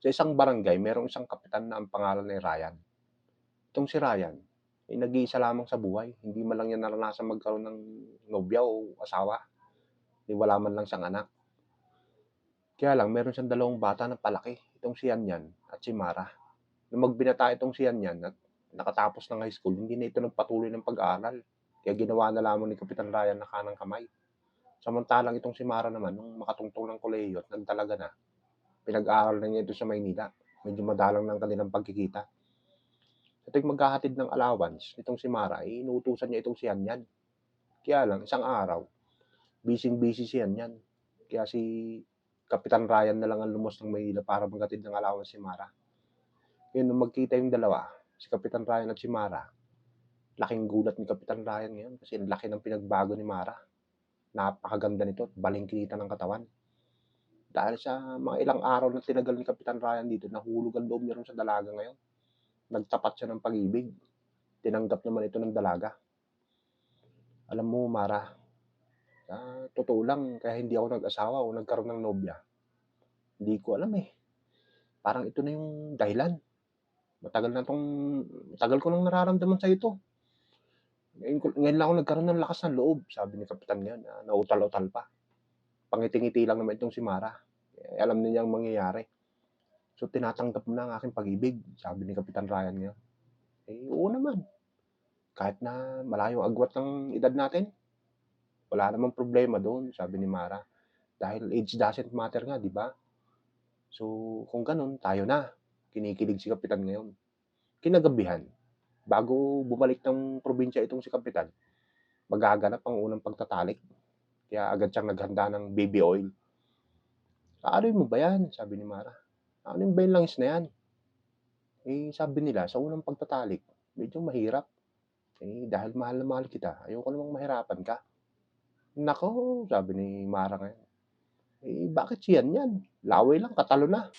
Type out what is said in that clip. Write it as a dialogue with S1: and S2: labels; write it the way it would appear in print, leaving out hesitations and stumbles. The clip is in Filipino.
S1: Sa isang barangay merong isang kapitan na ang pangalan ay Ryan. Itong si Ryan, ay nag-iisa lamang sa buhay, hindi man lang niya naranasang magkaroon ng nobya o asawa, wala man lang siyang anak. Kaya lang meron siyang dalawang bata na palaki, itong si Yanyan at si Mara. Nung magbinata itong si Yanyan at nakatapos ng high school, hindi na ito nagpatuloy ng pag-aaral. Kaya ginawa na lamang ni Kapitan Ryan na kanang kamay. Samantalang itong si Mara naman, nung makatungtong ng kolehiyo at nagdalaga na, pinag-aaral na niya ito sa Maynila. Medyo madalang ng kanilang pagkikita. Sa tuwing maghahatid ng allowance, itong si Mara, ay inuutusan niya itong si Yanyan. Kaya lang, isang araw, busy-busy si Yanyan. Kaya si Kapitan Ryan na lang ang lumos ng Maynila para maghatid ng allowance si Mara. Yun, nung magkita yung dalawa, si Kapitan Ryan at si Mara, laking gulat ni Kapitan Ryan ngayon kasi laki ng pinagbago ni Mara. Napakaganda nito at balingkinita ng katawan. Dahil sa mga ilang araw na tinagal ni Kapitan Ryan dito, nahulog ang loob niya rin sa dalaga ngayon. Nagtapat siya ng pag-ibig. Tinanggap naman ito ng dalaga. Alam mo, Mara, totoo lang, kaya hindi ako nag-asawa o nagkaroon ng nobya. Hindi ko alam eh. Parang ito na yung dahilan. Matagal ko nang nararamdaman sa ito. Ngayon lang ako nagkaroon ng lakas ng loob, sabi ni Kapitan ngayon, nautal-utal pa. Pangiti-ngiti lang naman itong si Mara. Alam niya ang mangyayari. So, tinatanggap mo na ang aking pag-ibig, sabi ni Kapitan Ryan ngayon. Oo naman. Kahit na malayo ang agwat ng edad natin, wala namang problema doon, sabi ni Mara. Dahil age doesn't matter nga, di ba? So, kung ganun, tayo na. Kinikilig si Kapitan ngayon. Kinagabihan, bago bumalik ng probinsya itong si Kapitan, magaganap ang unang pagtatalik. Kaya agad siyang naghanda ng baby oil. Ano mo ba yan? Sabi ni Mara. Ano ba yung langis na yan? Sabi nila, sa unang pagtatalik, medyo mahirap. Dahil mahal na mahal kita, ayoko namang mahirapan ka. Nako, sabi ni Mara ngayon. Bakit siyan yan? Laway lang, katalo na.